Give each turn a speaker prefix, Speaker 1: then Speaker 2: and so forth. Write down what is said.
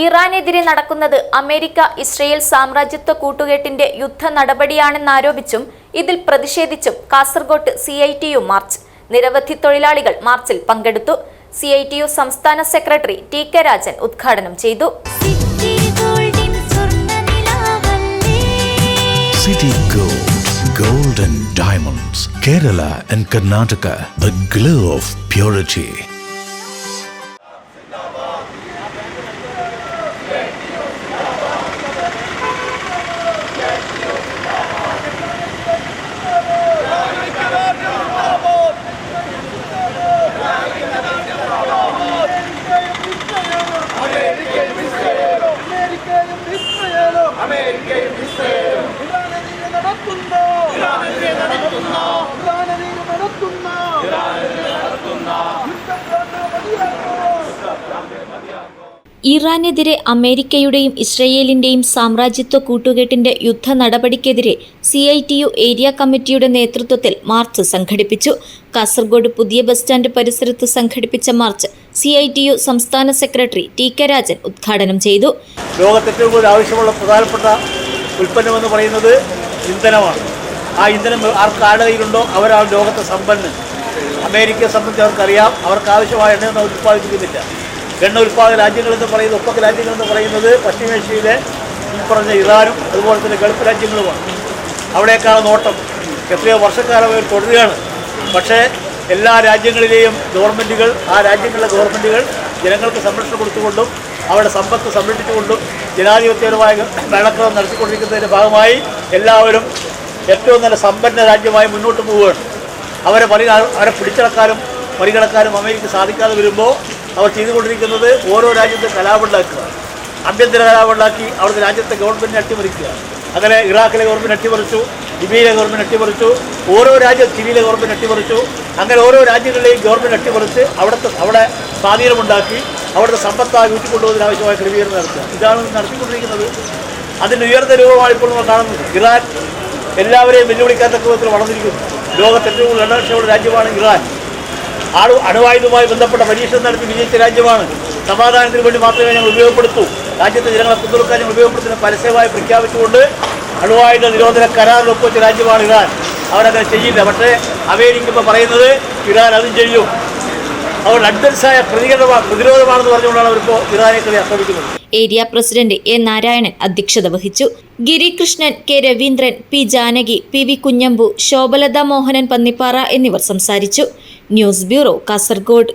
Speaker 1: ഇറാനെതിരെ നടക്കുന്നത് America Israel സാമ്രാജ്യത്വ കൂട്ടുകെട്ടിന്റെ യുദ്ധ നടപടിയാണെന്നാരോപിച്ചും ഇതിൽ പ്രതിഷേധിച്ചും കാസർഗോട്ട് CITU മാർച്ച്. നിരവധി തൊഴിലാളികൾ മാർച്ചിൽ പങ്കെടുത്തു. CITU സംസ്ഥാന സെക്രട്ടറി TK രാജൻ ഉദ്ഘാടനം ചെയ്തു.
Speaker 2: City Gold, Gold and Diamonds, Kerala and Karnataka, the glow of purity.
Speaker 1: ഇറാനെതിരെ അമേരിക്കയുടെയും ഇസ്രയേലിന്റെയും സാമ്രാജ്യത്വ കൂട്ടുകെട്ടിന്റെ യുദ്ധ നടപടിക്കെതിരെ CITU ഏരിയ കമ്മിറ്റിയുടെ നേതൃത്വത്തിൽ മാർച്ച് സംഘടിപ്പിച്ചു. കാസർഗോഡ് പുതിയ ബസ് സ്റ്റാൻഡ് പരിസരത്ത് സംഘടിപ്പിച്ച മാർച്ച് CITU സംസ്ഥാന സെക്രട്ടറി TK രാജൻ ഉദ്ഘാടനം ചെയ്തു.
Speaker 3: ലോകത്തേറ്റവും കൂടുതൽ ആവശ്യമുള്ള പ്രധാനപ്പെട്ട ഉൽപ്പന്നമെന്ന് പറയുന്നത് ഇന്ധനമാണ്. ആ ഇന്ധനം ആരുടെ കയ്യിലുണ്ടോ അവരാണ് ലോകത്തെ സമ്പന്നൻ. അമേരിക്കയെ സംബന്ധിച്ച് അവർക്കറിയാം, അവർക്ക് ആവശ്യമായ എണ്ണയൊന്നും ഉത്പാദിപ്പിക്കുന്നില്ല. എണ്ണ ഉൽപ്പാദന രാജ്യങ്ങളെന്ന് പറയുന്നത്, ഒപ്പക രാജ്യങ്ങളെന്ന് പറയുന്നത് പശ്ചിമേഷ്യയിലെ ഈ പറഞ്ഞ ഇറാനും അതുപോലെ തന്നെ ഗൾഫ് രാജ്യങ്ങളുമാണ്. അവിടേക്കാണ് നോട്ടം. എത്രയോ വർഷക്കാലമായി തുടരുകയാണ്. പക്ഷേ എല്ലാ രാജ്യങ്ങളിലെയും ഗവൺമെൻറ്റുകൾ, ആ രാജ്യങ്ങളിലെ ഗവൺമെൻറ്റുകൾ ജനങ്ങൾക്ക് സംരക്ഷണം കൊടുത്തുകൊണ്ടും അവരുടെ സമ്പത്ത് സംരക്ഷിച്ചുകൊണ്ടും ജനാധിപത്യപരമായ ഭരണക്രമം നടത്തിക്കൊണ്ടിരിക്കുന്നതിൻ്റെ ഭാഗമായി എല്ലാവരും ഏറ്റവും നല്ല സമ്പന്ന രാജ്യമായി മുന്നോട്ട് പോവുകയാണ്. അവരെ പിടിച്ചടക്കാനും മറികടക്കാനും അമേരിക്ക സാധിക്കാതെ വരുമ്പോൾ അവർ ചെയ്തുകൊണ്ടിരിക്കുന്നത് ഓരോ രാജ്യത്തും കലാപമുണ്ടാക്കുക, ആഭ്യന്തര കലാപമുണ്ടാക്കി അവിടുത്തെ രാജ്യത്തെ ഗവൺമെൻറ്റിനെ അട്ടിമറിക്കുക. അങ്ങനെ ഇറാഖിലെ ഗവൺമെൻറ് അട്ടിമറിച്ചു, ലിബിയയിലെ ഗവൺമെൻറ് അട്ടിമറിച്ചു, ഓരോ രാജ്യം സിറിയയിലെ ഗവൺമെൻറ് അട്ടിമറിച്ചു. അങ്ങനെ ഓരോ രാജ്യങ്ങളിലെയും ഗവൺമെൻറ് അട്ടിമറിച്ച് അവിടെ സ്വാധീനമുണ്ടാക്കി അവിടുത്തെ സമ്പത്തായി ഊറ്റിക്കൊണ്ടുപോകുന്നതിന് ആവശ്യമായ ക്രമീകരണം നടത്തുക. ഇതാണ് നടത്തിക്കൊണ്ടിരിക്കുന്നത്. അതിൻ്റെ ഉയർന്ന രൂപമാണ് ഇപ്പോൾ നമ്മൾ കാണുന്നത്. ഇറാൻ എല്ലാവരെയും വെല്ലുവിളിക്കാൻ തക്ക വിധത്തിൽ വളർന്നിരിക്കുന്നു. ലോകത്തെ ഏറ്റവും കൂടുതൽ എണ്ണക്ഷമയുള്ള രാജ്യമാണ് ഇറാൻ. അണുവായുധവുമായി ബന്ധപ്പെട്ട പരീക്ഷണം നടത്തി വിജയിച്ച രാജ്യമാണ്. സമാധാനത്തിന് വേണ്ടി മാത്രമേ ഞങ്ങൾ ഉപയോഗപ്പെടുത്തൂ, രാജ്യത്തെ ജനങ്ങളെ പിന്തുണക്കാൻ ഞങ്ങൾ ഉപയോഗപ്പെടുത്തുന്ന പരസ്യമായി പ്രഖ്യാപിച്ചുകൊണ്ട് അണുവായുധ നിരോധന കരാറിൽ ഒപ്പുവെച്ച രാജ്യമാണ് ഇറാൻ. അവരങ്ങനെ ചെയ്യില്ല. പക്ഷേ അമേരിക്ക ഇപ്പോൾ പറയുന്നത് ഇറാൻ അതും ചെയ്യും. അവർ അഡ്വൻസായ പ്രതിരോധമാണെന്ന് പറഞ്ഞുകൊണ്ടാണ് അവരിപ്പോൾ ഇറാനെ ആക്രമിക്കുന്നത്.
Speaker 1: ഏരിയ പ്രസിഡന്റ് A നാരായണൻ അധ്യക്ഷത വഹിച്ചു. Girikrishnan, K Raveendran, P Janaki, PV Kunhambu, ശോഭലത Mohanan Pannippara എന്നിവർ സംസാരിച്ചു. News bureau, Kasaragod.